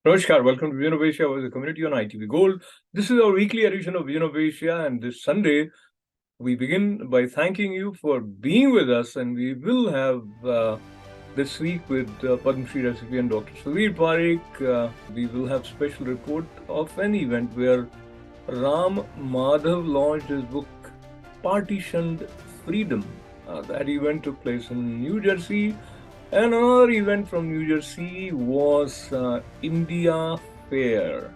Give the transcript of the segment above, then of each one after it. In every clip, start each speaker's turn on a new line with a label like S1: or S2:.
S1: Namaskar, welcome to Vision of Asia with the community on ITV Gold. This is our weekly edition of Vision of Asia, and this Sunday we begin by thanking you for being with us. And we will have this week with Padma Shri recipient Dr. Sudhir Parekh. We will have special report of an event where Ram Madhav launched his book Partitioned Freedom. That event took place in New Jersey. And another event from New Jersey was India Fair.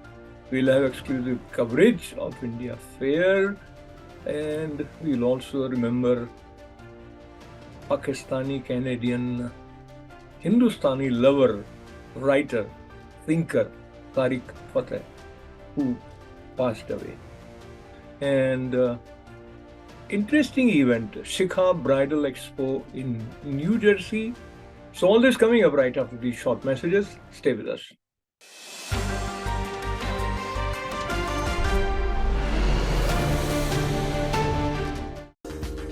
S1: We'll have exclusive coverage of India Fair, and we'll also remember Pakistani Canadian Hindustani lover, writer, thinker Tariq Fateh, who passed away. And interesting event, Shikha Bridal Expo in New Jersey. So all this coming up right after these short messages. Stay with us.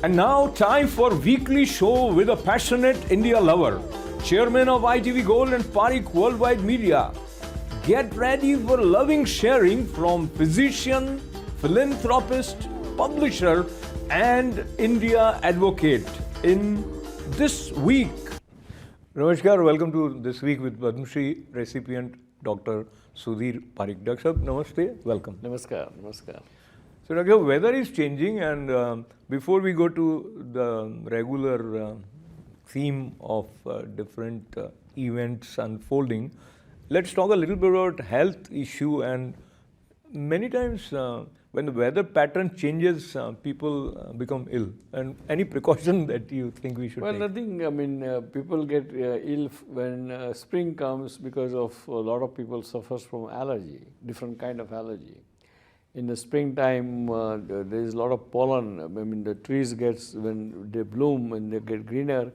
S2: And now, time for weekly show with a passionate India lover, chairman of ITV Gold and Parekh Worldwide Media. Get ready for loving sharing from physician, philanthropist, publisher, and India advocate in this week.
S1: Namaskar, welcome to This Week with Padma Shri recipient Dr. Sudhir Parekh. Dr. Sahab, namaste, welcome.
S3: Namaskar, namaskar.
S1: So, Dr. Sahab, weather is changing, and before we go to the regular theme of different events unfolding, let's talk a little bit about health issue. And many times when the weather pattern changes, people become ill. And any precaution that you think we should take?
S3: Well, nothing. People get ill when spring comes because of a lot of people suffers from allergy, different kind of allergy. In the springtime, there is a lot of pollen. The trees gets, when they bloom and they get greener,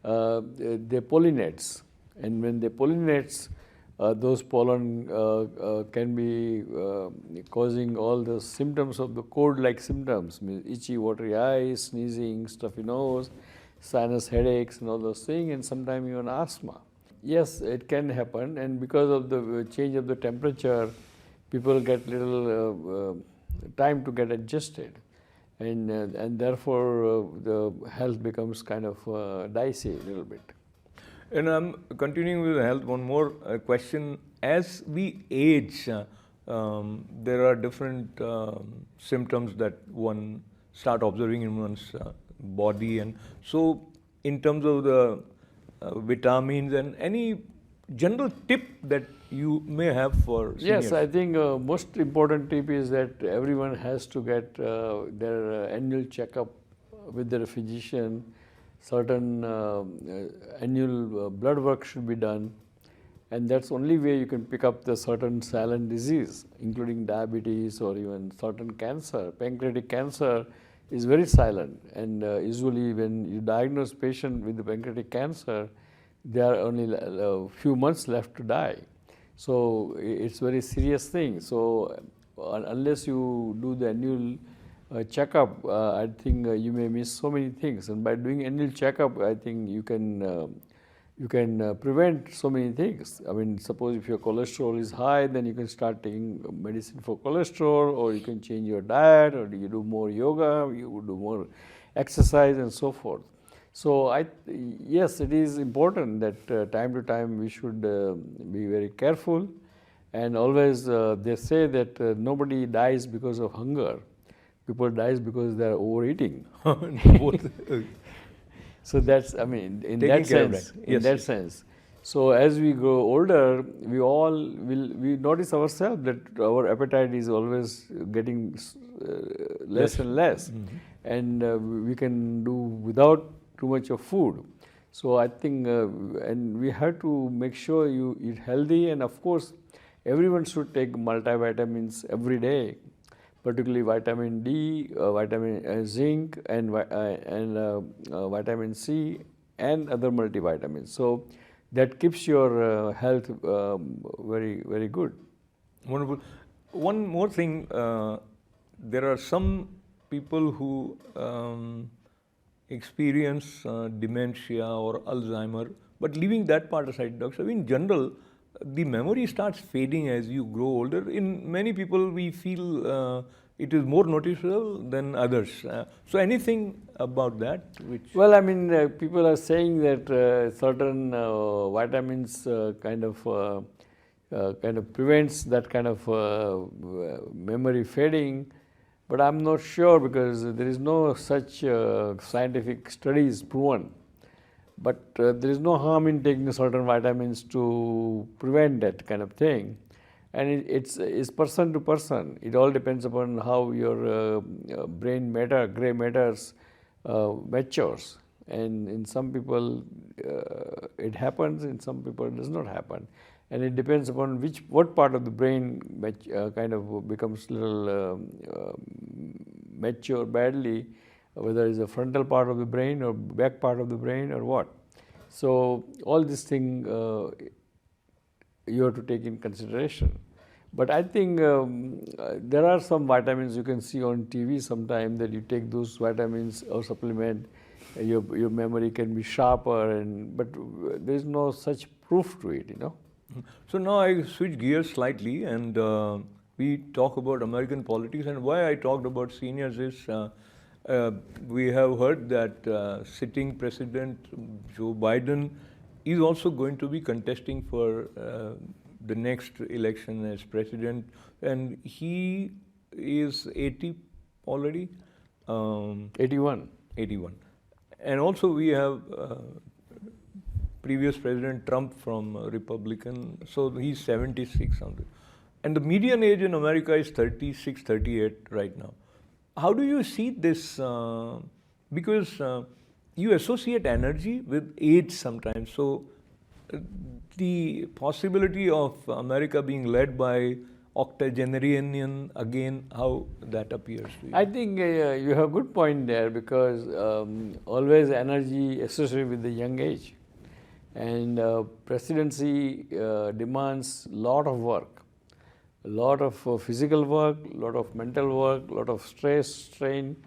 S3: they pollinates. And when they pollinates, those pollen can be causing all the symptoms of the cold-like symptoms, itchy, watery eyes, sneezing, stuffy nose, sinus headaches, and all those things, and sometimes even asthma. Yes, it can happen, and because of the change of the temperature, people get little time to get adjusted, and therefore the health becomes kind of dicey a little bit.
S1: And I'm continuing with health. One more question. As we age, there are different symptoms that one start observing in one's body. And so in terms of the vitamins and any general tip that you may have for seniors?
S3: Yes, I think most important tip is that everyone has to get their annual checkup with their physician. Certain annual blood work should be done, and that's only way you can pick up the certain silent disease, including diabetes or even certain cancer. Pancreatic cancer is very silent, and usually when you diagnose patient with the pancreatic cancer, there are only a few months left to die. So it's very serious thing. So unless you do the annual checkup, I think you may miss so many things. And by doing annual checkup, I think you can prevent so many things. I mean, suppose if your cholesterol is high, then you can start taking medicine for cholesterol, or you can change your diet, or you do more yoga, you do more exercise, and so forth. So yes, it is important that time to time we should be very careful, and always they say that nobody dies because of hunger. People dies because they are overeating. So that's, I mean, in that sense. In that sense. So as we grow older, we notice ourselves that our appetite is always getting less and less, and we can do without too much of food. So I think, and we have to make sure you eat healthy, and of course, everyone should take multivitamins every day, particularly vitamin D, vitamin zinc, and vitamin C, and other multivitamins. So that keeps your health very, very good.
S1: Wonderful. One more thing, there are some people who experience dementia or Alzheimer, but leaving that part aside, Dr. In general, the memory starts fading as you grow older. In many people, we feel it is more noticeable than others. So, anything about that which.
S3: Well, I mean, people are saying that certain vitamins kind of prevents that kind of memory fading, but I'm not sure because there is no such scientific studies proven. But there is no harm in taking certain vitamins to prevent that kind of thing. And it's person to person. It all depends upon how your brain matter, gray matters, matures. And in some people it happens, in some people it does not happen. And it depends upon what part of the brain kind of becomes little mature badly, whether it's the frontal part of the brain or back part of the brain or what. So all these things you have to take in consideration. But I think there are some vitamins you can see on TV sometime that you take those vitamins or supplement, your memory can be sharper, but there is no such proof to it, you know.
S1: So now I switch gears slightly and we talk about American politics, and why I talked about seniors is we have heard that sitting President Joe Biden is also going to be contesting for the next election as president, and he is 80 already.
S3: 81.
S1: 81. And also we have previous President Trump from Republican, so he's 76 something. And the median age in America is 36, 38 right now. How do you see this? Because you associate energy with age sometimes. So the possibility of America being led by octogenarian again, how that appears to you?
S3: I think you have a good point there because always energy associated with the young age. And presidency demands a lot of work, a lot of physical work, a lot of mental work, a lot of stress, strain,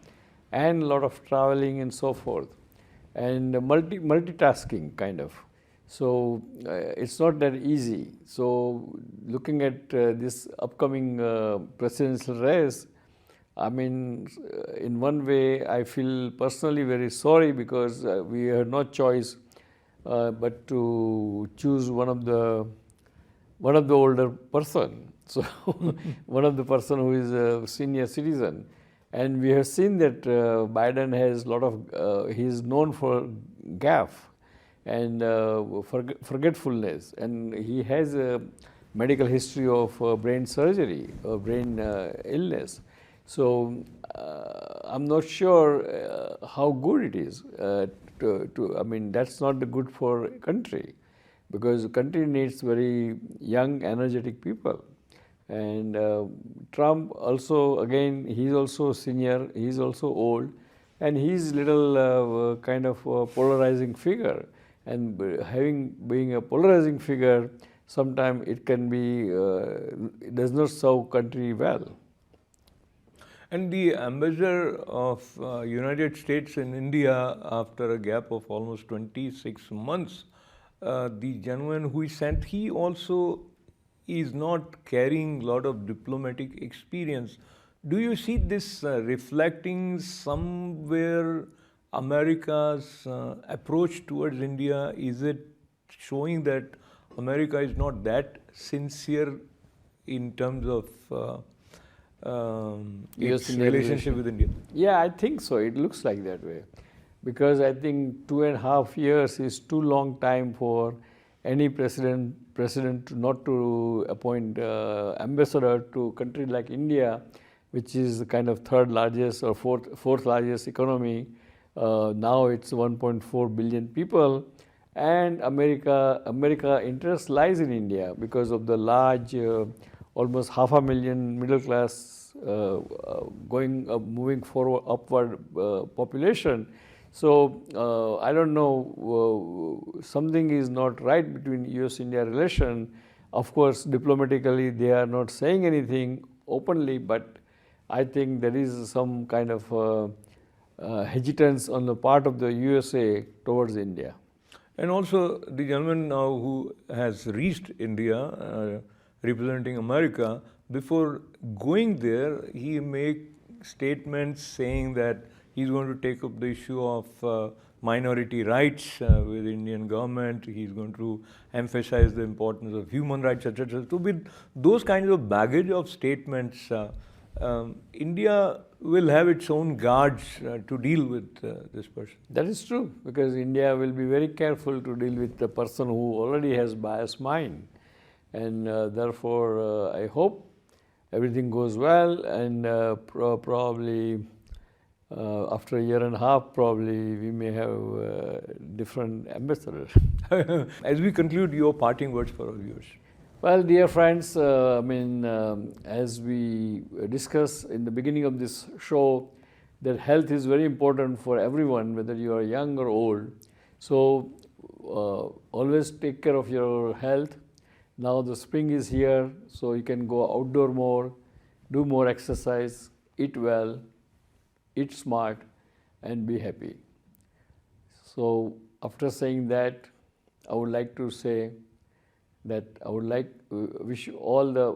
S3: and a lot of traveling and so forth, and multitasking kind of. So it's not that easy. So looking at this upcoming presidential race, I mean, in one way, I feel personally very sorry because we had no choice but to choose one of the older person. So one of the person who is a senior citizen, and we have seen that Biden has a lot of he is known for gaffe and forgetfulness, and he has a medical history of brain surgery or brain illness. So I'm not sure how good it is. I mean, that's not good for country, because the country needs very young, energetic people. And Trump also, again, he's also senior, he's also old, and he's little kind of polarizing figure. And being a polarizing figure, sometimes it can be, it does not serve country well.
S1: And the ambassador of United States in India, after a gap of almost 26 months, the gentleman who is sent, he also is not carrying a lot of diplomatic experience. Do you see this reflecting somewhere America's approach towards India? Is it showing that America is not that sincere in terms of its relationship with India?
S3: Yeah, I think so. It looks like that way. Because I think 2.5 years is too long time for any president not to appoint ambassador to a country like India, which is the kind of third largest or fourth largest economy. Now it's 1.4 billion people, and America interest lies in India because of the large, almost 500,000 middle class moving forward upward population. So I don't know, something is not right between US-India relation. Of course, diplomatically they are not saying anything openly, but I think there is some kind of hesitance on the part of the USA towards India.
S2: And also the gentleman now who has reached India, representing America, before going there, he make statements saying that he's going to take up the issue of minority rights with Indian government. He's going to emphasize the importance of human rights, etc. So with those kinds of baggage of statements, India will have its own guards to deal with this person.
S3: That is true, because India will be very careful to deal with the person who already has biased mind. And therefore, I hope everything goes well, and probably after a year and a half, probably we may have different ambassadors.
S2: As we conclude, your parting words for our viewers.
S3: Well, dear friends, as we discussed in the beginning of this show, that health is very important for everyone, whether you are young or old. So always take care of your health. Now the spring is here, so you can go outdoor more, do more exercise, eat well, eat smart, and be happy. So after saying that, I would like to say that I would like to wish you all the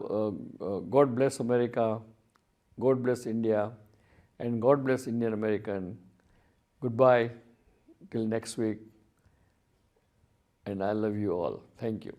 S3: God bless America, God bless India, and God bless Indian American. Goodbye till next week, and I love you all. Thank you.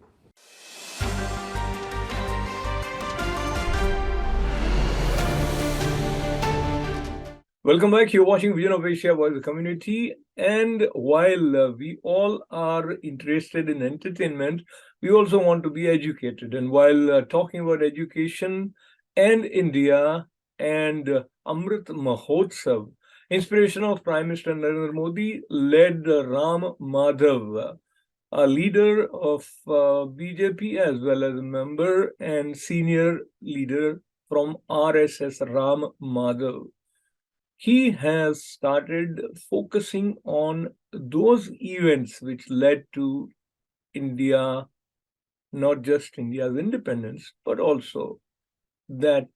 S1: Welcome back. You're watching Vision of Asia Voice of the Community. And while we all are interested in entertainment, we also want to be educated. And while talking about education and India and Amrit Mahotsav, inspiration of Prime Minister Narendra Modi led Ram Madhav, a leader of BJP as well as a member and senior leader from RSS, Ram Madhav. He has started focusing on those events which led to India, not just India's independence, but also that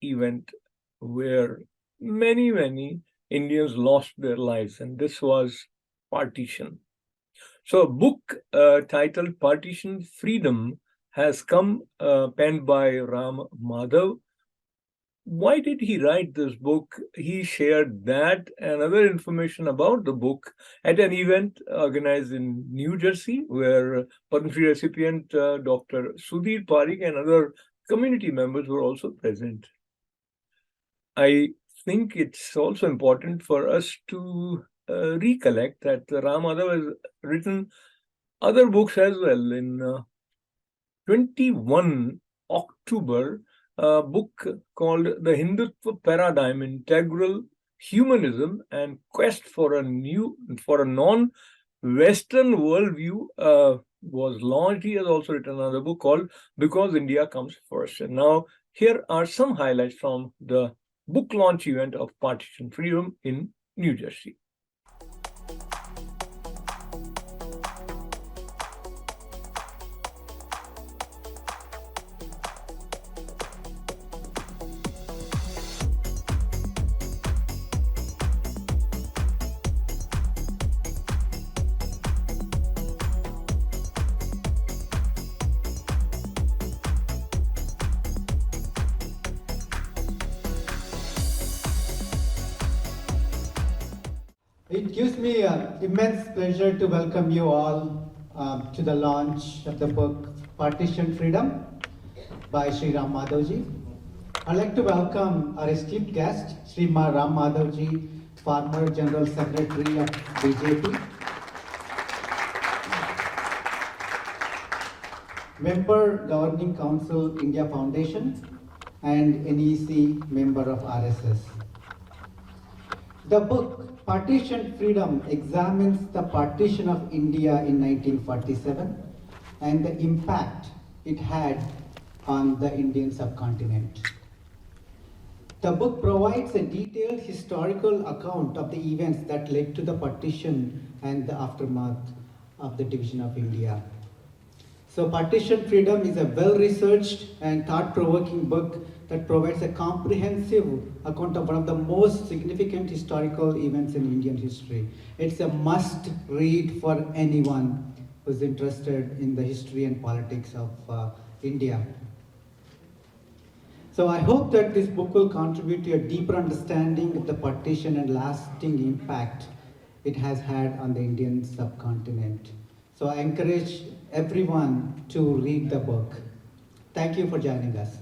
S1: event where many, many Indians lost their lives, and this was partition. So a book titled Partition Freedom has come, penned by Ram Madhav. Why did he write this book? He shared that and other information about the book at an event organized in New Jersey, where Padma Shri recipient Dr. Sudhir Parikh and other community members were also present. I think it's also important for us to recollect that Ram Madhav has written other books as well. In 21 October, a book called The Hindutva Paradigm, Integral Humanism and Quest for a non-Western Worldview was launched. He has also written another book called Because India Comes First. And now here are some highlights from the book launch event of Partition Freedom in New Jersey.
S4: It gives me immense pleasure to welcome you all to the launch of the book Partition Freedom by Sri Ram Madhavji. I'd like to welcome our esteemed guest, Sri Ram Madhavji, former General Secretary of BJP, member Governing Council India Foundation, and NEC member of RSS. The book Partition Freedom examines the partition of India in 1947 and the impact it had on the Indian subcontinent. The book provides a detailed historical account of the events that led to the partition and the aftermath of the division of India. So Partition Freedom is a well-researched and thought-provoking book that provides a comprehensive account of one of the most significant historical events in Indian history. It's a must read for anyone who's interested in the history and politics of India. So I hope that this book will contribute to a deeper understanding of the partition and lasting impact it has had on the Indian subcontinent. So I encourage everyone to read the book. Thank you for joining us.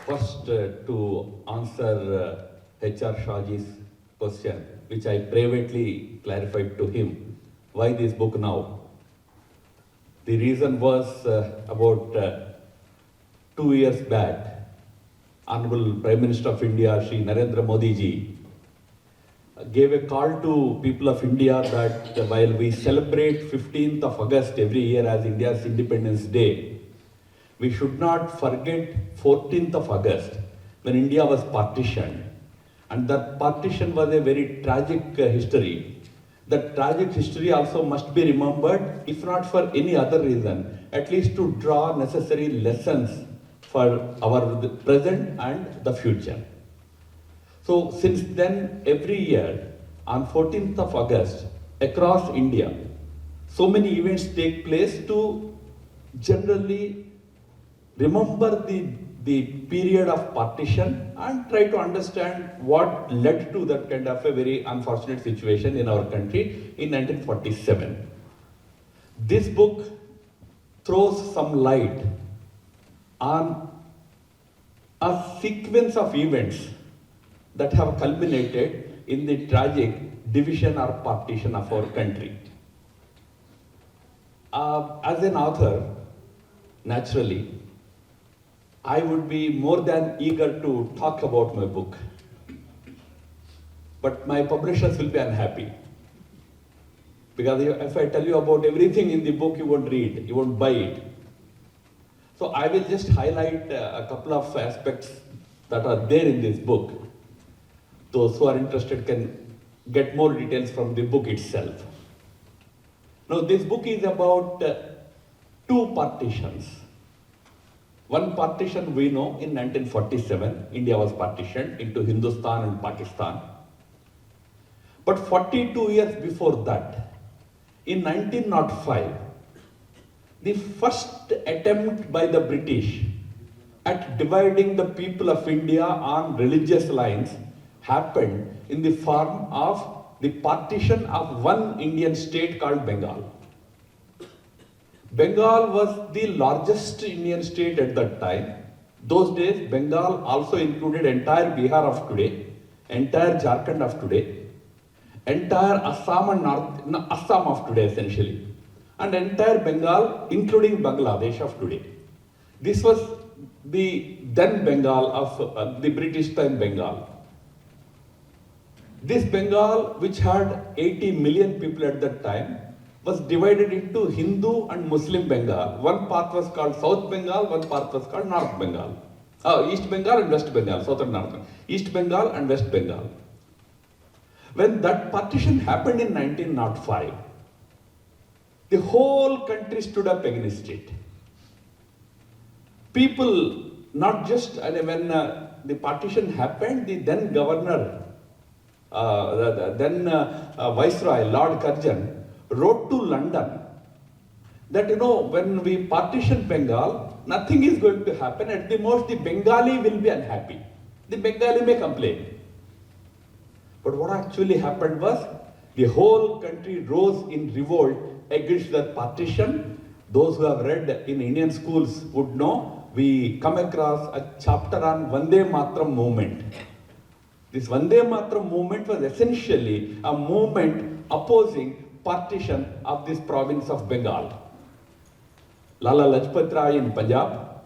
S5: First, to answer H.R. Shahji's question, which I privately clarified to him, why this book now? The reason was about 2 years back, Honorable Prime Minister of India, Shri Narendra Modi ji, gave a call to people of India that while we celebrate 15th of August every year as India's Independence Day, we should not forget 14th of August when India was partitioned. And that partition was a very tragic history. That tragic history also must be remembered, if not for any other reason, at least to draw necessary lessons for our present and the future. So since then, every year on 14th of August across India, so many events take place to generally remember the period of partition and try to understand what led to that kind of a very unfortunate situation in our country in 1947. This book throws some light on a sequence of events that have culminated in the tragic division or partition of our country. As an author, naturally, I would be more than eager to talk about my book. But my publishers will be unhappy. Because if I tell you about everything in the book, you won't read, you won't buy it. So I will just highlight a couple of aspects that are there in this book. Those who are interested can get more details from the book itself. Now, this book is about two partitions. One partition we know in 1947, India was partitioned into Hindustan and Pakistan. But 42 years before that, in 1905, the first attempt by the British at dividing the people of India on religious lines happened in the form of the partition of one Indian state called Bengal. Bengal was the largest Indian state at that time. Those days, Bengal also included entire Bihar of today, entire Jharkhand of today, entire Assam and Assam of today essentially, and entire Bengal, including Bangladesh of today. This was the then Bengal of the British time Bengal. This Bengal, which had 80 million people at that time, was divided into Hindu and Muslim Bengal. One part was called South Bengal, one part was called North Bengal. East Bengal and West Bengal, South and North Bengal. East Bengal and West Bengal. When that partition happened in 1905, the whole country stood up against it. People, not just, when the partition happened, the then governor, Viceroy, Lord Curzon, wrote to London that, when we partition Bengal, nothing is going to happen. At the most, the Bengali will be unhappy. The Bengali may complain. But what actually happened was, the whole country rose in revolt against that partition. Those who have read in Indian schools would know, we come across a chapter on Vande Mataram movement. This Vande Mataram movement was essentially a movement opposing partition of this province of Bengal. Lala Lajpat Rai in Punjab,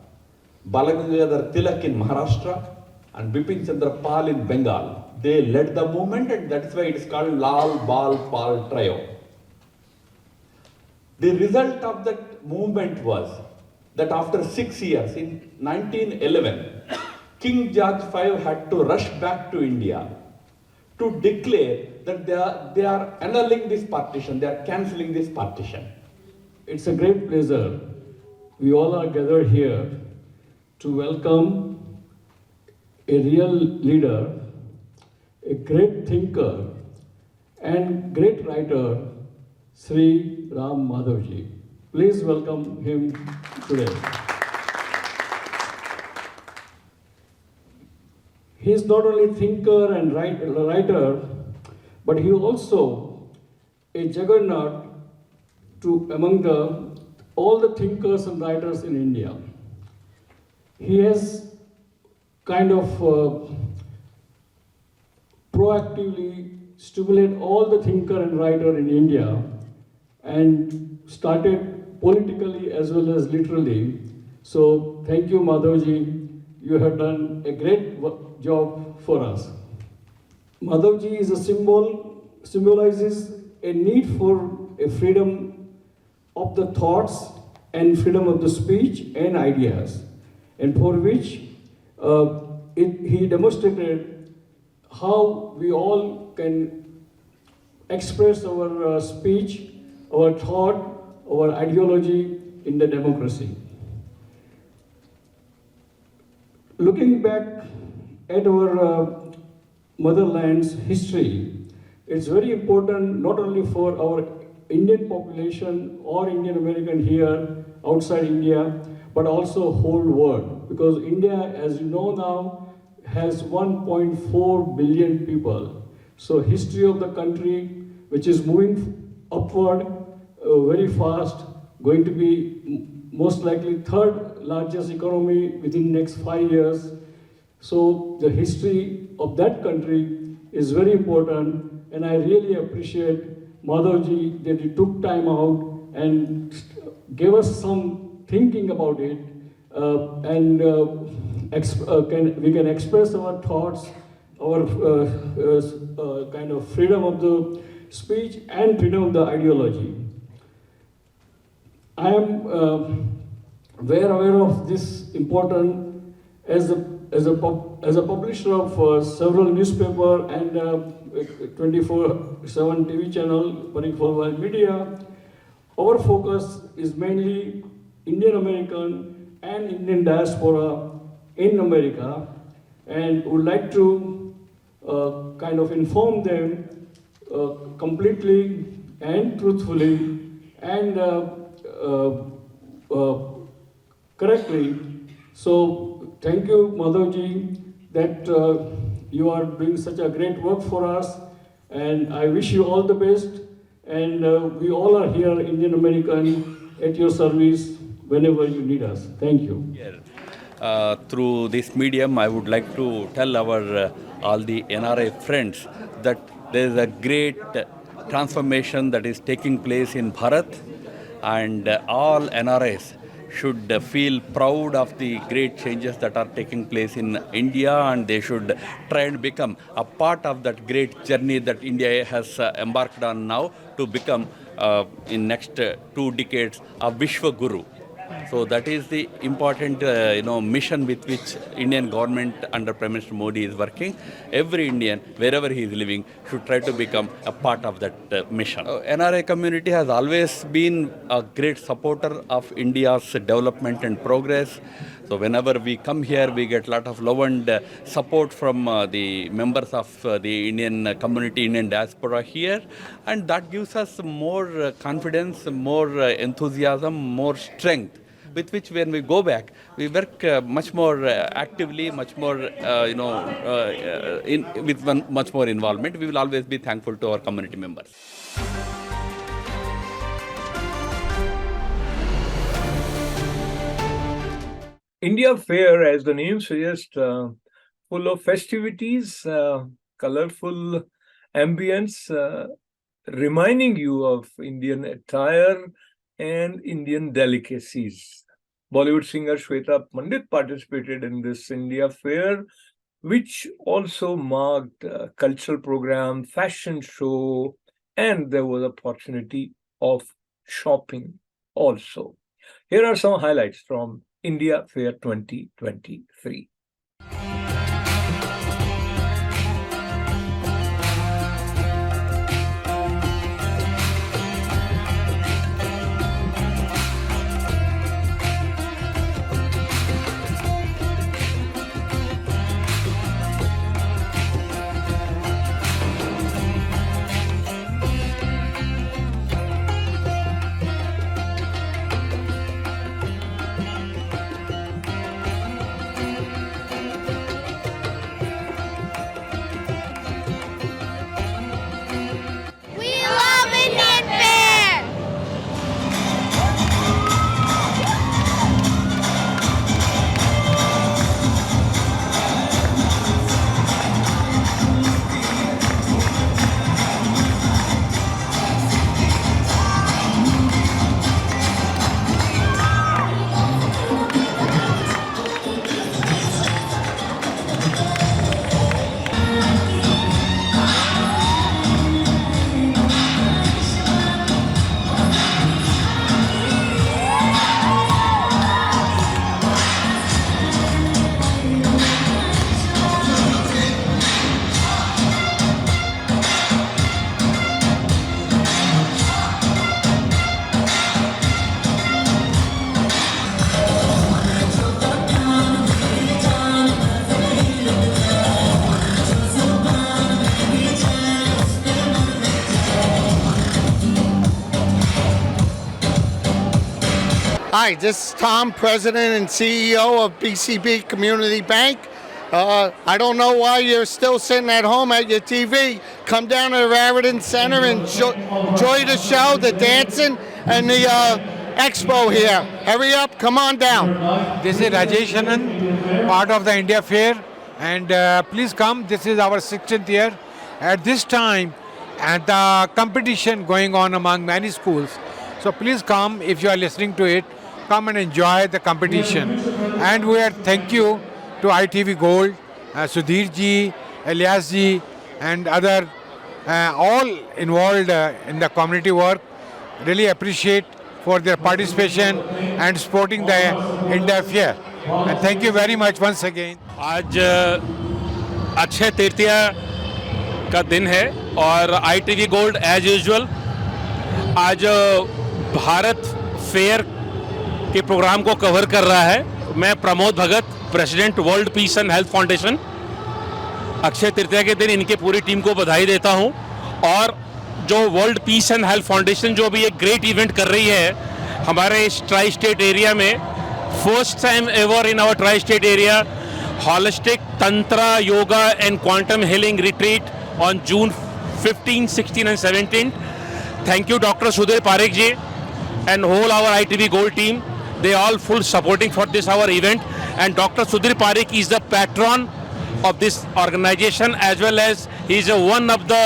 S5: Balagangadhar Tilak in Maharashtra, and Bipin Chandra Pal in Bengal. They led the movement, and that's why it is called Lal Bal Pal Trio. The result of that movement was that after 6 years, in 1911, King George V had to rush back to India to declare that they are annulling this partition, they are cancelling this partition.
S3: It's a great pleasure. We all are gathered here to welcome a real leader, a great thinker, and great writer, Sri Ram Madhavji. Please welcome him today. He is not only thinker and writer, but he also a juggernaut among all the thinkers and writers in India. He has kind of proactively stimulated all the thinker and writer in India and started politically as well as literally. So thank you, Madhavji. You have done a great job for us. Madhavji is a symbolizes a need for a freedom of the thoughts and freedom of the speech and ideas, and for which he demonstrated how we all can express our speech, our thought, our ideology in the democracy. Looking back at our motherland's history, it's very important not only for our Indian population or Indian American here outside India, but also whole world. Because India, as you know now, has 1.4 billion people. So history of the country, which is moving upward very fast, going to be most likely third largest economy within next 5 years. So the history of that country is very important, and I really appreciate Madhavji that he took time out and gave us some thinking about it, and we can express our thoughts, our kind of freedom of the speech and freedom of the ideology. I am very aware of this important as a publisher of several newspaper and 24/7 TV channel, Parikh Worldwide Media. Our focus is mainly Indian American and Indian diaspora in America, and would like to kind of inform them completely and truthfully and correctly. So thank you, Madhavji, that you are doing such a great work for us, and I wish you all the best. And we all are here, Indian American, at your service whenever you need us. Thank you.
S5: Through this medium, I would like to tell our all the NRI friends that there is a great transformation that is taking place in Bharat, and all NRIs should feel proud of the great changes that are taking place in India, and they should try and become a part of that great journey that India has embarked on now to become in next 2 decades a Vishwa Guru. So that is the important mission with which Indian government under Prime Minister Modi is working. Every Indian, wherever he is living, should try to become a part of that mission. NRI community has always been a great supporter of India's development and progress. So whenever we come here, we get a lot of love and support from the members of the Indian community, Indian diaspora here, and that gives us more confidence, more enthusiasm, more strength, with which when we go back, we work much more actively, much more, with much more involvement. We will always be thankful to our community members.
S1: India Fair, as the name suggests, full of festivities, colorful ambience, reminding you of Indian attire and Indian delicacies. Bollywood singer Shweta Pandit participated in this India Fair, which also marked a cultural program, fashion show, and there was opportunity of shopping also. Here are some highlights from India Fair 2023.
S6: Hi, this is Tom, President and CEO of BCB Community Bank. I don't know why you're still sitting at home at your TV. Come down to the Raritan Center and enjoy the show, the dancing, and the expo here. Hurry up, come on down.
S7: This is Rajesh Anand, part of the India Fair, and please come. This is our 16th year. At this time, and the competition going on among many schools. So please come if you are listening to it. Come and enjoy the competition. And we are thank you to ITV Gold, Sudhir ji, Elias ji, and other all involved in the community work. Really appreciate for their participation and supporting the India Fair. And thank you very much once again.
S8: आज अक्षय तृतीया का दिन है और ITV gold as usual आज Bharat fair के programme को cover कर रहा है। मैं Pramod Bhagat, president World Peace and Health Foundation, Akshaya Tritiya के दिन इनके पूरी टीम को बधाई देता हूं। और जो world Peace and Health foundation जो अभी एक ग्रेट इवेंट कर रही है हमारे इस ट्राई स्टेट एरिया में, first time ever in our tri state area, holistic tantra yoga and quantum healing retreat on June 15, 16 and 17. Thank you Dr. Sudhir Parekh ji and whole our ITV Gold team. They all full supporting for this our event, and Dr. Sudhir Parekh is the patron of this organization as well as he is one of the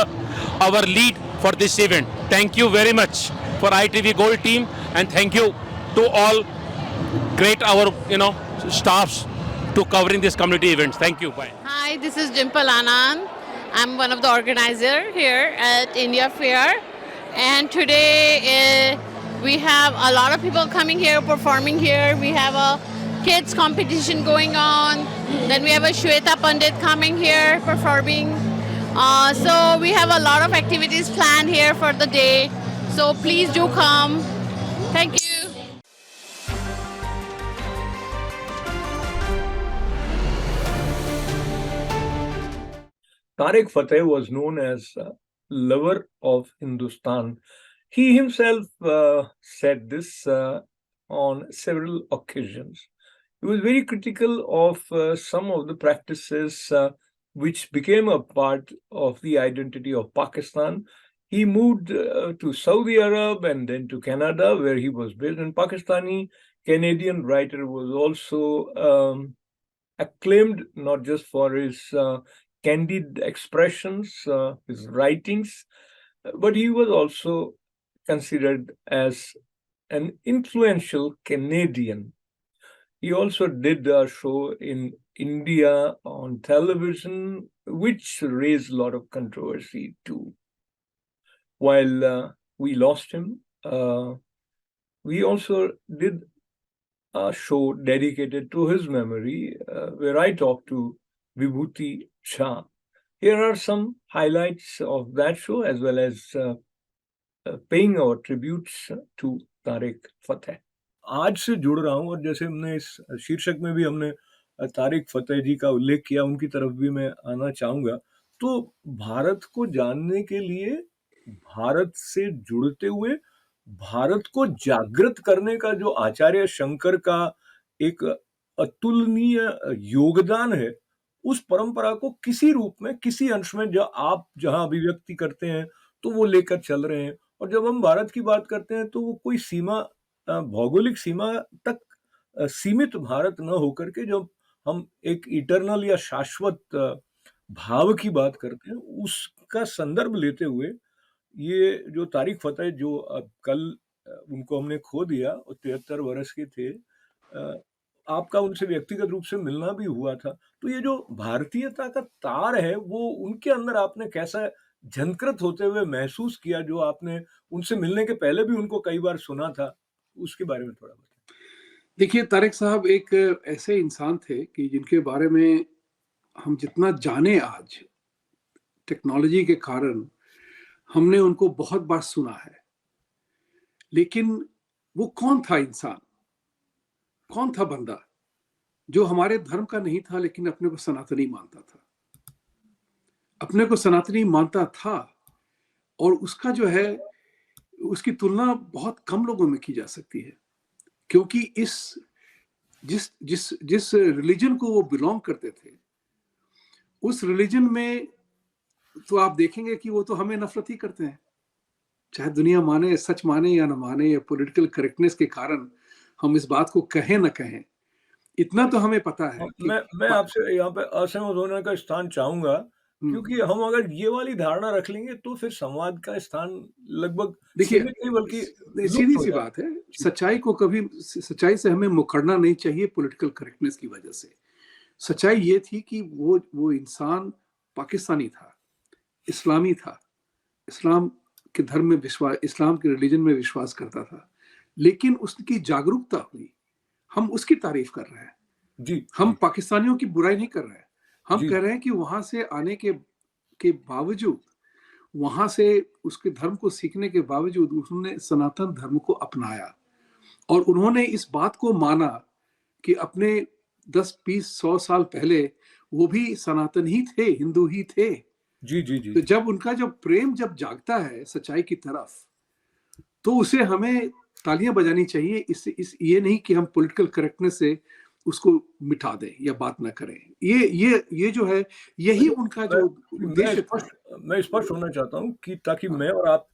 S8: our lead for this event. Thank you very much for ITV Gold team, and thank you to all great our staffs to covering this community events. Thank you. Bye.
S9: Hi, this is Dimple Anand. I'm one of the organizers here at India Fair, and today we have a lot of people coming here, performing here. We have a kids competition going on. Then we have a Shweta Pandit coming here performing. So we have a lot of activities planned here for the day. So please do come. Thank you.
S1: Tariq Fateh was known as lover of Hindustan. He himself said this on several occasions. He was very critical of some of the practices which became a part of the identity of Pakistan. He moved to Saudi Arab and then to Canada, where he was based. And Pakistani Canadian writer was also acclaimed not just for his candid expressions, his writings, but he was also considered as an influential Canadian. He also did a show in India on television, which raised a lot of controversy too. While we lost him, we also did a show dedicated to his memory, where I talked to Vibhuti Jha. Here are some highlights of that show, as well as paying our tributes to Tariq Fateh. आज से जुड़ रहा हूँ, और जैसे हमने इस शीर्षक में भी हमने तारिक फतेह जी का उल्लेख किया, उनकी तरफ भी मैं आना चाहूँगा। तो भारत को जानने के लिए, भारत से जुड़ते हुए भारत को जागृत करने का जो आचार्य शंकर का एक अतुलनीय योगदान है, उस परंपरा को किसी रूप में, किसी अंश में जो आप जहां अभिव्यक्ति करते हैं तो वो लेकर चल रहे हैं। और जब हम भारत की बात करते हैं तो वो कोई सीमा, भौगोलिक सीमा तक सीमित भारत न होकर के जब हम एक इटरनल या शाश्वत भाव की बात करते हैं, उसका संदर्भ लेते हुए ये जो तारिक फतेह जो कल उनको हमने खो दिया, 73 वर्ष के थे, आपका उनसे व्यक्तिगत रूप से मिलना भी हुआ था। तो ये जो भारतीयता का तार है वो उनके अंदर आपने कैसा झंकृत होते हुए महसूस किया, जो आपने उनसे मिलने के पहले भी उनको कई बार सुना था, उसके बारे में थोड़ा बताएं।
S10: देखिए, तारिक साहब एक ऐसे इंसान थे कि जिनके बारे में हम जितना जाने आज टेक्नोलॉजी के कारण, हमने उनको बहुत बार सुना है, लेकिन वो कौन था इंसान, कौन था बंदा जो हमारे धर्म का नहीं था लेकिन अपने को सनातनी मानता था, अपने को सनातनी मानता था। और उसका जो है, उसकी तुलना बहुत कम लोगों में की जा सकती है, क्योंकि जिस जिस जिस रिलीजन को वो बिलोंग करते थे, उस रिलीजन में तो आप देखेंगे कि वो तो हमें नफरत ही करते हैं, चाहे दुनिया माने, सच माने या न माने, या पॉलिटिकल करेक्टनेस के कारण हम इस बात को कहें न कहें, इतना तो हमें पता है कि
S1: मैं आपसे यहाँ पे असहमत होने का स्थान चाहूंगा, क्योंकि हम अगर ये वाली धारणा रख लेंगे तो फिर संवाद का स्थान लगभग
S10: देखिए,
S1: सीमित नहीं बल्कि
S10: सीधी
S1: लुप्त हो
S10: सी
S1: जाए।
S10: बात है, सच्चाई से हमें मुकरना नहीं चाहिए पॉलिटिकल करेक्टनेस की वजह से। सच्चाई ये थी कि वो इंसान पाकिस्तानी था, इस्लामी था, इस्लाम के धर्म में विश्वास, इस्लाम के रिलीजन में विश्वास करता था, लेकिन उसकी जागरूकता हुई, हम उसकी तारीफ कर रहे हैं।
S1: जी,
S10: हम पाकिस्तानियों की बुराई नहीं कर रहे हैं, हम
S1: जी।
S10: कह रहे हैं कि वहां से आने के बावजूद, वहां से उसके धर्म को सीखने के बावजूद उन्होंने सनातन धर्म को अपनाया, और उन्होंने इस बात को माना कि अपने 10-20-100 साल पहले वो भी सनातन ही थे, हिंदू ही थे।
S1: जी, जी, जी।
S10: तो जब उनका प्रेम जब जागता है सच्चाई की तरफ, तो उसे हमें तालियां बजानी चाहिए। ये नहीं कि हम पॉलिटिकल करेक्टनेस से उसको मिटा दें या बात ना करें। ये जो है, यही उनका जो उद्देश्य था।
S1: मैं स्पष्ट होना चाहता हूँ कि ताकि मैं और आप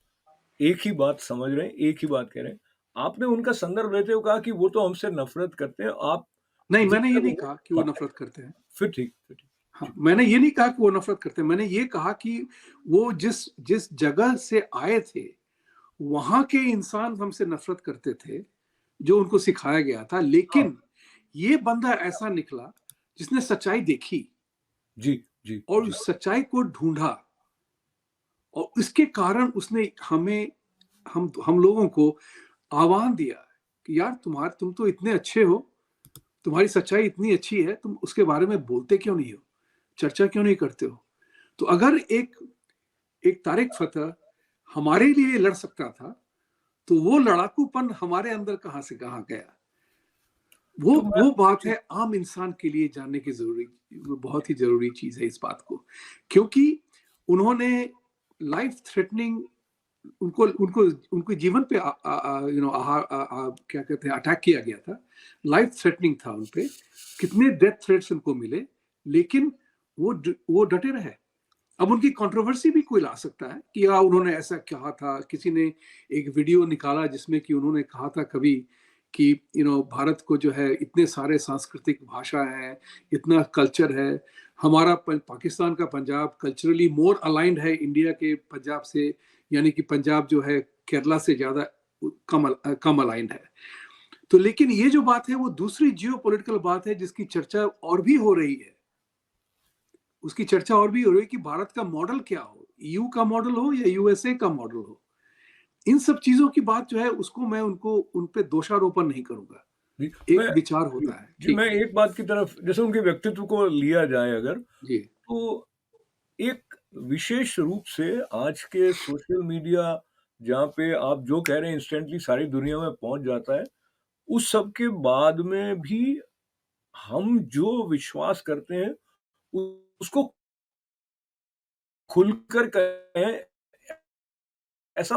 S1: एक ही बात समझ रहे हैं, एक ही बात कह रहे हैं। आपने उनका संदर्भ लेते हुए कहा कि वो तो हमसे नफ़रत करते हैं, आप
S10: नहीं,
S1: जिस
S10: मैंने ये
S1: तरह
S10: नहीं
S1: वो
S10: कहा कि वो
S1: हाँ,
S10: नफरत करते हैं।
S1: फिर ठीक, फिर ठीक।
S10: हाँ, मैंने ये नहीं कहा कि वो नफरत करते हैं, मैंने ये कहा कि वो जिस जगह से आए थे, वहां के इंसान हमसे नफरत करते थे, जो उनको सिखाया गया था।
S1: हाँ,
S10: लेकिन ये बंदा ऐसा निकला जिसने सच्चाई देखी
S1: जी, जी,
S10: और
S1: जी।
S10: उस सच्चाई को ढूंढा, और इसके कारण उसने हम लोगों को आह्वान दिया कि यार, तुम तो इतने अच्छे हो, तुम्हारी सच्चाई इतनी अच्छी है, तुम उसके बारे में बोलते क्यों नहीं हो, चर्चा क्यों नहीं करते हो। तो अगर एक तारिक फतेह हमारे लिए लड़ सकता था, तो वो लड़ाकूपन हमारे अंदर कहां से कहां गया।
S1: तो मैं
S10: वो बात है आम इंसान के लिए जानने की जरूरी, बहुत ही जरूरी चीज है इस बात को, क्योंकि उन्होंने लाइफ थ्रेटनिंग, उनको उनको उनके जीवन पे क्या कहते हैं, अटैक किया गया था, लाइफ थ्रेटनिंग था उन पे, कितने डेथ थ्रेट्स उनको मिले, लेकिन वो डटे रहे। अब उनकी कंट्रोवर्सी भी कोई ला सकता है कि उन्होंने ऐसा कहा था। किसी ने एक वीडियो निकाला जिसमें कि उन्होंने कहा था कभी कि भारत को जो है इतने सारे सांस्कृतिक भाषा है, इतना कल्चर है, हमारा पाकिस्तान का पंजाब कल्चरली मोर अलाइंड है इंडिया के पंजाब से, यानी कि पंजाब जो है केरला से ज्यादा कम अलाइंड है। तो लेकिन ये जो बात है वो दूसरी जियो पॉलिटिकल बात है, जिसकी चर्चा और भी हो रही है, उसकी चर्चा और भी हो रही है कि भारत का मॉडल क्या हो, ईयू का मॉडल हो या यूएसए का मॉडल हो। इन सब चीजों की बात जो है, उसको मैं उन पे दोषारोपण नहीं करूंगा,
S1: जी,
S10: एक विचार होता है।
S1: जी, मैं एक बात की तरफ, जैसे उनके व्यक्तित्व को लिया जाए अगर,
S10: जी,
S1: तो एक विशेष रूप से आज के सोशल मीडिया, जहाँ पे आप जो कह रहे हैं इंस्टेंटली सारी दुनिया में पहुंच जाता है, उस सब के बाद में भी हम जो विश्वास करते हैं उसको खुलकर कहें, ऐसा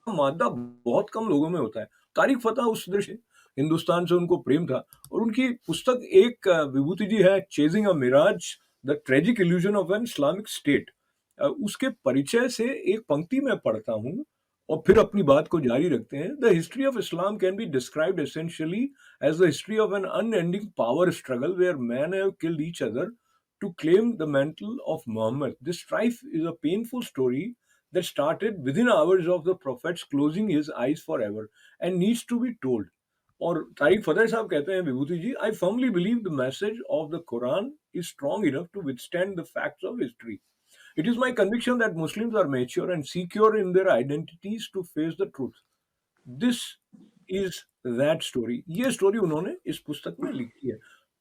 S1: मादा बहुत कम लोगों में होता है। तारिक फतेह उस दृश्य, हिंदुस्तान से उनको प्रेम था, और उनकी पुस्तक एक विभूति जी है, chasing a mirage, the tragic illusion of an Islamic State. उसके परिचय से एक पंक्ति मैं पढ़ता हूँ और फिर अपनी बात को जारी रखते हैं। The history of Islam can be described essentially as the history of an unending power struggle where men have killed each other to claim the mantle of Muhammad. This strife is a painful story that started within hours of the Prophet's closing his eyes forever and needs to be told. और तारिक फतेह साहब कहते हैं, विभूति जी, I firmly believe the message of the Quran is strong enough to withstand the facts of history. It is my conviction that Muslims are mature and secure in their identities to face the truth. This is that story. ये story उन्होंने इस पुस्तक में लिखी है।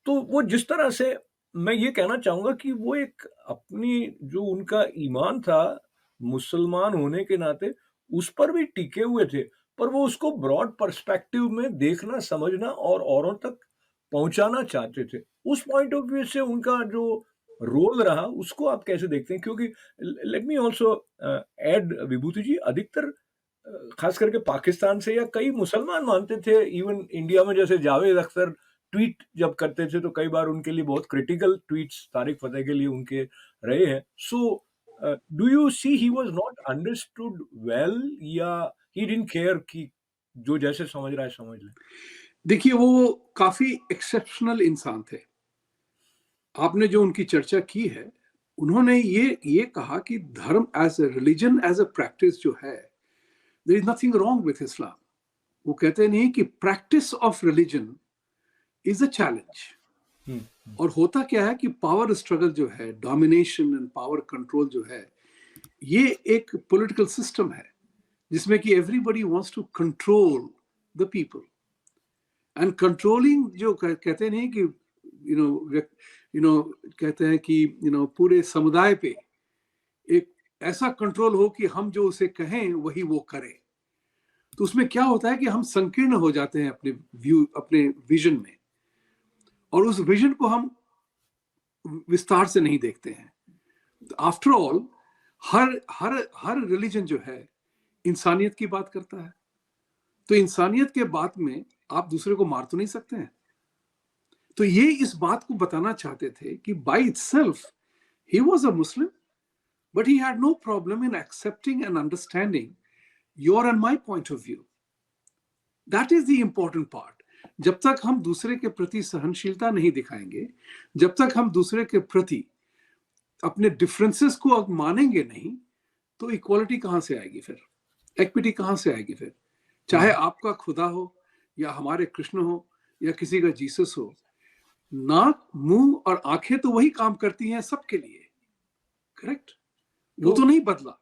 S1: तो वो जिस तरह से, मैं ये कहना चाहूँगा कि वो एक अपनी जो उनका ईमान था, मुसलमान होने के नाते, उस पर भी टिके हुए थे, पर वो उसको ब्रॉड पर्सपेक्टिव में देखना, समझना और औरों तक पहुँचाना चाहते थे। उस पॉइंट ऑफ व्यू से उनका जो रोल रहा, उसको आप कैसे देखते हैं? क्योंकि लेट मी आल्सो ऐड विभूति जी, अधिकतर
S2: खास करके पाकिस्तान से, या कई मुसलमान मानते थे, इवन इंडिया में जैसे जावेद अख्तर ट्वीट जब करते थे तो कई बार उनके लिए बहुत क्रिटिकल ट्वीट्स तारिक फतेह के लिए उनके रहे हैं. So do you see he was not understood well, या ही डिडंट केयर कि जो जैसे समझ रहा है समझ ले?
S10: देखिए, वो काफी एक्सेप्शनल इंसान थे. आपने जो उनकी चर्चा की है, उन्होंने ये कहा कि धर्म as a religion, as a practice जो है, there is nothing wrong with Islam. वो कहते नहीं कि practice of religion is a challenge. और होता क्या है कि पावर स्ट्रगल जो है, डोमिनेशन एंड पावर कंट्रोल जो है, ये एक पॉलिटिकल सिस्टम है जिसमें कि everybody wants to control the people. And controlling जो कहते नहीं कि कहते हैं कि पूरे समुदाय पे एक ऐसा कंट्रोल हो कि हम जो उसे कहें वही वो करे. तो उसमें क्या होता है कि हम संकीर्ण हो जाते हैं अपने विजन में, और उस विजन को हम विस्तार से नहीं देखते हैं. आफ्टर ऑल हर रिलीजन जो है इंसानियत की बात करता है. तो इंसानियत के बात में आप दूसरे को मार तो नहीं सकते हैं. तो ये इस बात को बताना चाहते थे कि by itself he was a Muslim, but he had no problem in accepting and understanding your and my point of view. That is the important part. जब तक हम दूसरे के प्रति सहनशीलता नहीं दिखाएंगे, जब तक हम दूसरे के प्रति अपने डिफरेंसेस को अब मानेंगे नहीं, तो इक्वालिटी कहां से आएगी फिर, इक्विटी कहां से आएगी फिर. चाहे आपका खुदा हो, या हमारे कृष्ण हो, या किसी का जीसस हो, नाक, मुंह और आंखें तो वही काम करती हैं सबके लिए. करेक्ट? वो तो नहीं बदला.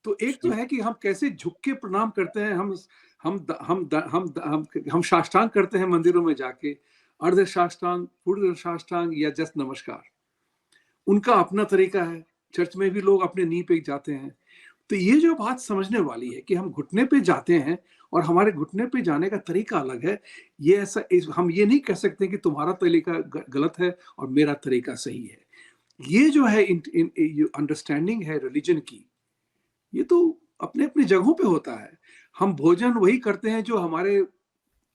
S10: तो एक तो है कि हम कैसे झुक के प्रणाम करते हैं, हम साष्टांग करते हैं मंदिरों में जाके, अर्ध साष्टांग, पूर्ण साष्टांग, या जस्ट नमस्कार. उनका अपना तरीका है. चर्च में भी लोग अपने नी पे जाते हैं. तो ये जो बात समझने वाली है कि हम घुटने पे जाते हैं और हमारे घुटने पे जाने का तरीका अलग है. ये ऐसा, हम ये नहीं कह सकते कि तुम्हारा तरीका गलत है और मेरा तरीका सही है. ये जो है अंडरस्टैंडिंग है रिलीजन की, ये तो अपने अपने जगहों पे होता है. हम भोजन वही करते हैं जो हमारे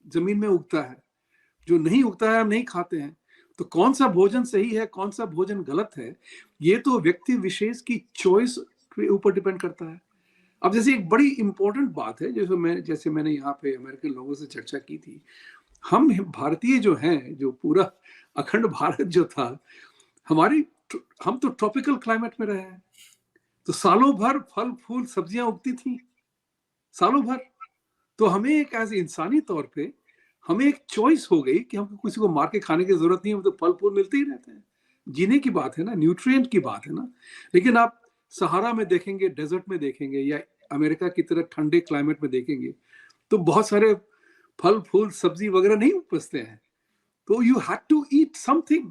S10: जमीन में उगता है, जो नहीं उगता है हम नहीं खाते हैं. तो कौन सा भोजन सही है, कौन सा भोजन गलत है, ये तो व्यक्ति विशेष की चॉइस के ऊपर डिपेंड करता है. अब जैसे एक बड़ी इंपॉर्टेंट बात है, जैसे मैंने यहाँ पे अमेरिकन लोगों से चर्चा की थी, हम भारतीय जो हैं, जो पूरा अखंड भारत जो था, हम तो ट्रॉपिकल क्लाइमेट में रहे हैं. तो सालों भर फल फूल सब्जियां उगती थी, सालों भर. तो हमें एक एज इंसानी तौर पे हमें एक चॉइस हो गई कि हमको किसी को मार के खाने की जरूरत नहीं है, तो फल फूल मिलते ही रहते हैं. जीने की बात है ना, न्यूट्रिएंट की बात है ना. लेकिन आप सहारा में देखेंगे, डेजर्ट में देखेंगे, या अमेरिका की तरह ठंडे क्लाइमेट में देखेंगे, तो बहुत सारे फल फूल सब्जी वगैरह नहीं उपजते हैं. तो you had to eat something,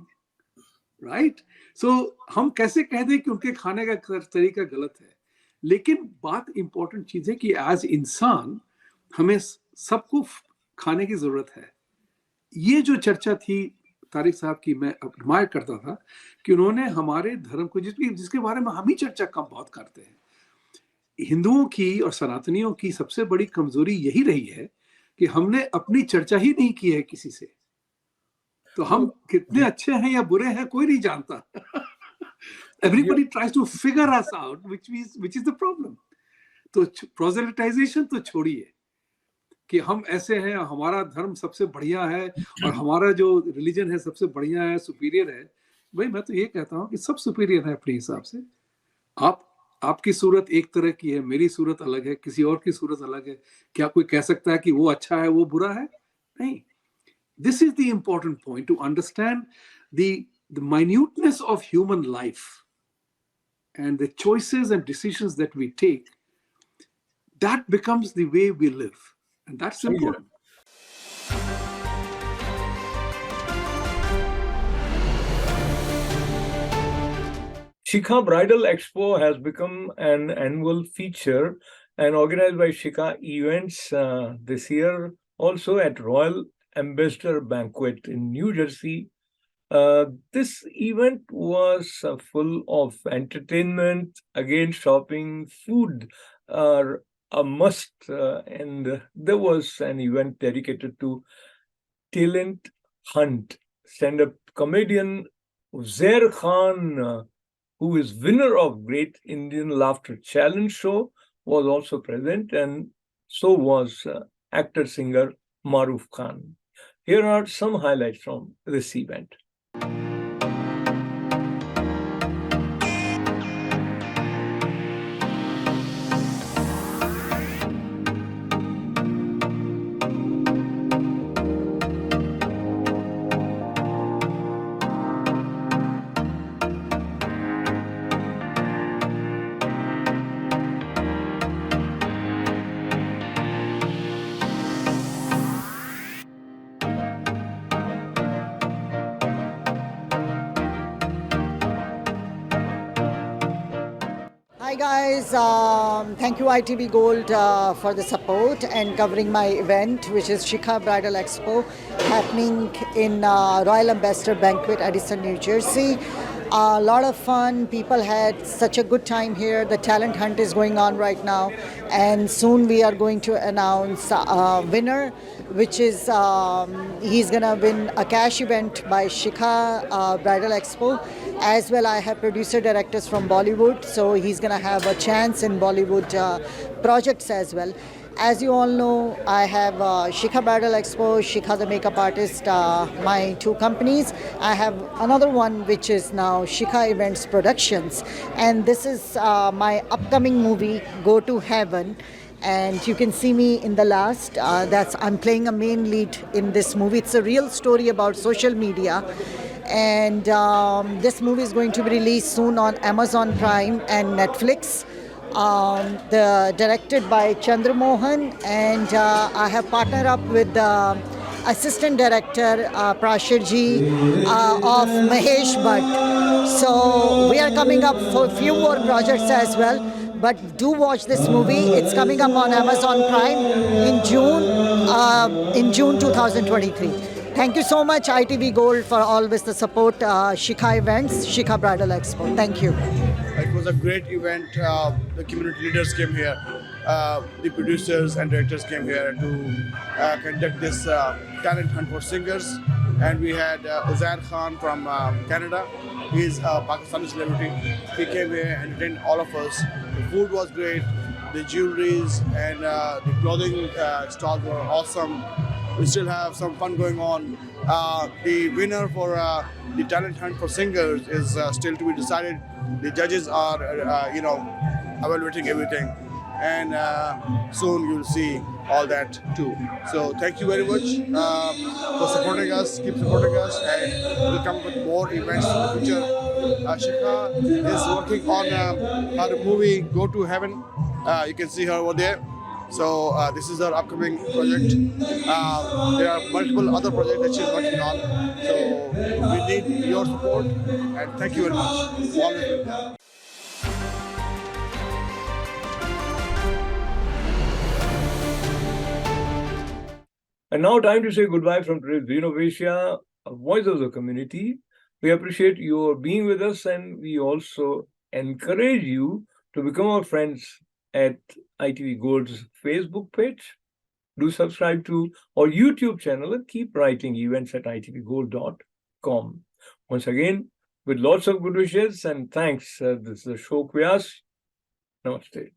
S10: right? So हम कैसे कह दें कि उनके खाने का तरीका गलत है? लेकिन बात इंपॉर्टेंट चीज है कि एज इंसान हमें सबको खाने की जरूरत है. ये जो चर्चा थी तारिक साहब की, मैं एडमायर करता था कि उन्होंने हमारे धर्म को, जिसके बारे में हम ही चर्चा कम बहुत करते हैं, हिंदुओं की और सनातनियों की सबसे बड़ी कमजोरी यही रही है कि हमने अपनी चर्चा ही नहीं की है किसी से. तो हम कितने अच्छे हैं या बुरे हैं कोई नहीं जानता. Everybody tries to figure us out, which is the problem. तो प्रोसेलिटाइजेशन तो छोड़िए कि हम ऐसे हैं, हमारा धर्म सबसे बढ़िया है और हमारा जो रिलीजन है सबसे बढ़िया है, सुपीरियर है. भाई मैं तो ये कहता हूँ कि सब सुपीरियर है अपने हिसाब से. आपकी सूरत एक तरह की है, मेरी सूरत अलग है, किसी और की सूरत अलग है. क्या कोई कह सकता है कि वो अच्छा है वो बुरा है? नहीं. This is the important point, to understand the minuteness of human life and the choices and decisions that we take. That becomes the way we live, and that's important.
S1: Shikha Bridal Expo has become an annual feature and organized by Shikha Events this year, also at Royal Ambassador Banquet in New Jersey. This event was full of entertainment, again shopping, food, a must. And there was an event dedicated to talent hunt. Stand-up comedian Uzair Khan, who is winner of Great Indian Laughter Challenge show, was also present, and so was actor-singer Maruf Khan. Here are some highlights from this event.
S11: Hi guys, thank you ITV Gold for the support and covering my event, which is Shikha Bridal Expo, happening in Royal Ambassador Banquet, Edison, New Jersey. A lot of fun. People had such a good time here. The talent hunt is going on right now, and soon we are going to announce a winner, which is he's gonna win a cash event by Shikha Bridal Expo. As well, I have producer directors from Bollywood, so he's gonna have a chance in Bollywood projects as well. As you all know, I have Shikha Bridal Expo, Shikha the Makeup Artist, my two companies. I have another one which is now Shikha Events Productions, and this is my upcoming movie, Go to Heaven. And you can see me in the last. I'm playing a main lead in this movie. It's a real story about social media. And this movie is going to be released soon on Amazon Prime and Netflix. Directed by Chandra Mohan, and I have partnered up with the assistant director Prashirji of Mahesh Bhatt. So we are coming up for a few more projects as well. But do watch this movie. It's coming up on Amazon Prime in June 2023. Thank you so much ITV Gold for always the support. Shikha Events, Shikha Bridal Expo. Thank you.
S12: It was a great event. The community leaders came here. The producers and directors came here to conduct this talent hunt for singers. And we had Uzair Khan from Canada. He's a Pakistani celebrity. He came here and entertained all of us. The food was great. The jewelries and the clothing stalls were awesome. We still have some fun going on. The winner for the talent hunt for singers is still to be decided. The judges are, evaluating everything, and soon you'll see all that too. So thank you very much for supporting us. Keep supporting us, and we'll come with more events in the future. Shikha is working on her movie Go to Heaven. You can see her over there. So this is our upcoming project. There are multiple other projects that she's working on. So we need your support, and thank you very much. Always been there.
S1: And now time to say goodbye from today's Vision of Asia, a voice of the community. We appreciate your being with us, and we also encourage you to become our friends at ITV Gold's Facebook page. Do subscribe to our YouTube channel and keep writing events at itvgold.com. Once again, with lots of good wishes and thanks. This is Ashok Vyas. Namaste.